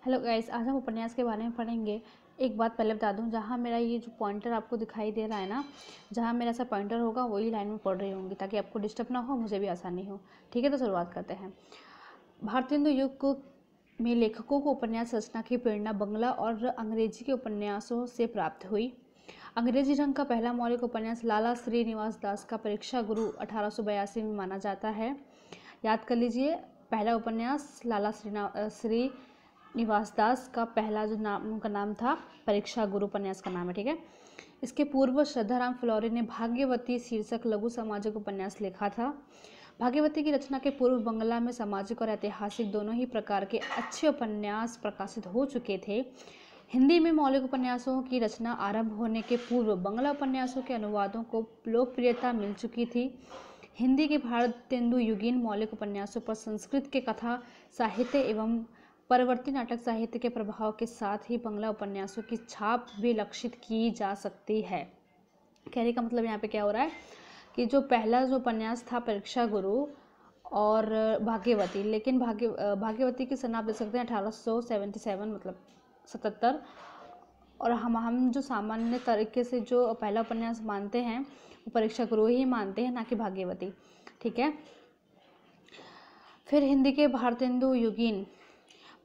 Hello guys, आज हम उपन्यास के बारे में पढ़ेंगे। एक बात पहले बता दूं, जहां मेरा ये जो पॉइंटर आपको दिखाई दे रहा है ना, जहां मेरा ऐसा पॉइंटर होगा वही लाइन में पढ़ रही होंगी, ताकि आपको डिस्टर्ब ना हो, मुझे भी आसानी हो। ठीक है, तो शुरुआत करते हैं। भारतेंदु युग में लेखकों को उपन्यास रचना की प्रेरणा बंगला और अंग्रेजी के उपन्यासों से प्राप्त हुई। अंग्रेजी रंग का पहला मौलिक उपन्यास लाला श्रीनिवास दास का परीक्षा गुरु 1882 में माना जाता है। याद कर लीजिए, पहला उपन्यास लाला श्रीनिवास दास का पहला जो नाम उनका नाम था, परीक्षा गुरु उपन्यास का नाम है। ठीक है, इसके पूर्व श्रद्धाराम फ्लोरी ने भाग्यवती शीर्षक लघु सामाजिक उपन्यास लिखा था। भाग्यवती की रचना के पूर्व बंगला में सामाजिक और ऐतिहासिक दोनों ही प्रकार के अच्छे उपन्यास प्रकाशित हो चुके थे। हिंदी में मौलिक उपन्यासों की रचना आरंभ होने के पूर्व बंगला उपन्यासों के अनुवादों को लोकप्रियता मिल चुकी थी। हिंदी के भारतेंदु युगीन मौलिक उपन्यासों पर संस्कृत के कथा साहित्य एवं परवर्ती नाटक साहित्य के प्रभाव के साथ ही बंगला उपन्यासों की छाप भी लक्षित की जा सकती है। कहने का मतलब यहाँ पे क्या हो रहा है कि जो पहला जो उपन्यास था परीक्षा गुरु और भाग्यवती, लेकिन भाग्यवती की सन आप देख सकते हैं 1877, मतलब 77। और हम जो सामान्य तरीके से जो पहला उपन्यास मानते हैं वो परीक्षा गुरु ही मानते हैं, ना कि भाग्यवती। ठीक है, फिर हिंदी के भारतेंदु युगीन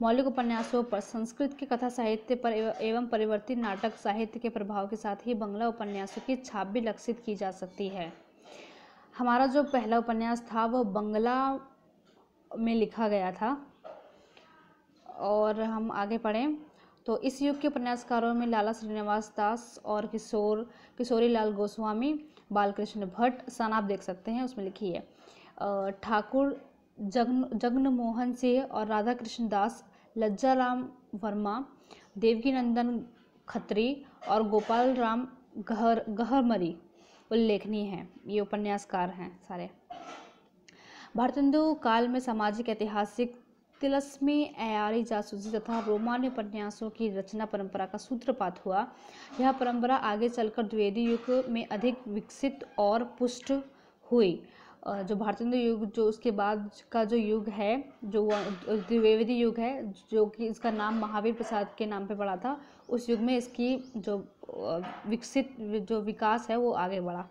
मौलिक उपन्यासों पर संस्कृत के कथा साहित्य पर एवं परिवर्ती नाटक साहित्य के प्रभाव के साथ ही बंगला उपन्यासों की छाप भी लक्षित की जा सकती है। हमारा जो पहला उपन्यास था वो बंगला में लिखा गया था। और हम आगे पढ़ें तो इस युग के उपन्यासकारों में लाला श्रीनिवास दास और किशोरी लाल गोस्वामी, बालकृष्ण भट्ट, सन आप देख सकते हैं उसमें लिखी है, ठाकुर जगनमोहन सिंह और राधा कृष्ण दास, लज्जाराम वर्मा, देवकी नंदन खत्री और गोपाल राम गहरमरी उल्लेखनीय हैं। ये उपन्यासकार हैं सारे। भारतेंदु काल में सामाजिक ऐतिहासिक तिलस्मी, अयारी, जासूसी तथा रोमानी उपन्यासों की रचना परंपरा का सूत्रपात हुआ। यह परंपरा आगे चलकर द्विवेदी युग में अधिक विकसित और पुष्ट हुई। जो भारतेंदु युग, जो उसके बाद का जो युग है, जो द्विवेदी युग है, जो कि इसका नाम महावीर प्रसाद के नाम पे पड़ा था, उस युग में इसकी जो विकास है वो आगे बढ़ा।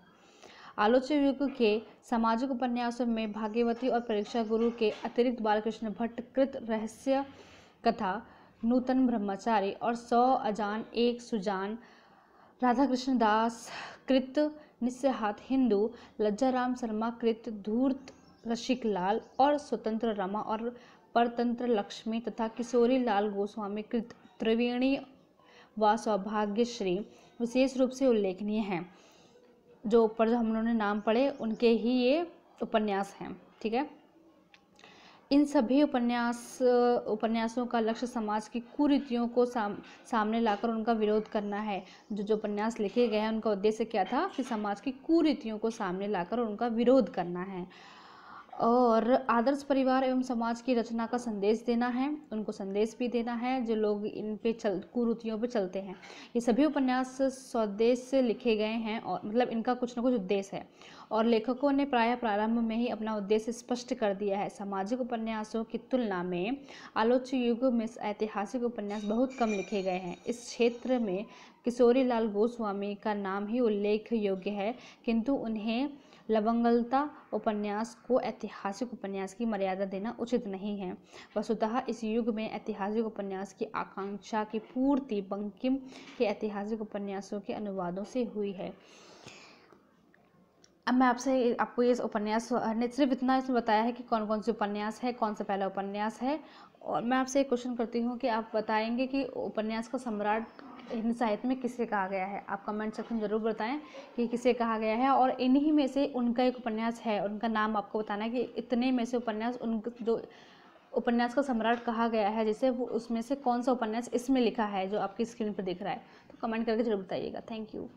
आलोच्य युग के सामाजिक उपन्यासों में भाग्यवती और परीक्षा गुरु के अतिरिक्त बालकृष्ण भट्ट कृत रहस्य कथा, नूतन ब्रह्मचारी और 100 अजान एक सुजान, राधा कृष्ण दास कृत निस्सहात हिंदू, लज्जाराम शर्मा कृत धूर्त रसिक लाल और स्वतंत्र रमा और परतंत्र लक्ष्मी तथा किशोरी लाल गोस्वामी कृत त्रिवेणी व सौभाग्यश्री विशेष रूप से उल्लेखनीय हैं। जो ऊपर जो हम लोगों ने नाम पढ़े उनके ही ये उपन्यास हैं। ठीक है, इन सभी उपन्यासों का लक्ष्य समाज की कुरीतियों को सामने लाकर उनका विरोध करना है। जो उपन्यास लिखे गए हैं उनका उद्देश्य क्या था कि समाज की कुरीतियों को सामने लाकर उनका विरोध करना है और आदर्श परिवार एवं समाज की रचना का संदेश देना है। उनको संदेश भी देना है जो लोग इन पे कुरीतियों पे चलते हैं। ये सभी उपन्यास स्वदेश से लिखे गए हैं और मतलब इनका कुछ न कुछ उद्देश्य है और लेखकों ने प्रायः प्रारंभ में ही अपना उद्देश्य स्पष्ट कर दिया है। सामाजिक उपन्यासों की तुलना में आलोच्य युग में ऐतिहासिक उपन्यास बहुत कम लिखे गए हैं। इस क्षेत्र में किशोरी लाल गोस्वामी का नाम ही उल्लेख योग्य है, किंतु उन्हें लवंगलता उपन्यास को ऐतिहासिक उपन्यास की मर्यादा देना उचित नहीं है। वस्तुतः इस युग में ऐतिहासिक उपन्यास की आकांक्षा की पूर्ति बंकिम के ऐतिहासिक उपन्यासों के अनुवादों से हुई है। अब मैं आपको ये उपन्यास ने सिर्फ इतना इसमें बताया है कि कौन कौन से उपन्यास है, कौन सा पहला उपन्यास है। और मैं आपसे एक क्वेश्चन करती हूँ कि आप बताएंगे कि उपन्यास का सम्राट हिंदी साहित्य में किसे कहा गया है। आप कमेंट सेक्शन में ज़रूर बताएं कि किसे कहा गया है और इन्हीं में से उनका एक उपन्यास है, उनका नाम आपको बताना है कि इतने में से उपन्यास उन जो उपन्यास का सम्राट कहा गया है, जैसे वो उसमें से कौन सा उपन्यास इसमें लिखा है जो आपकी स्क्रीन पर दिख रहा है। तो कमेंट करके जरूर बताइएगा। Thank you.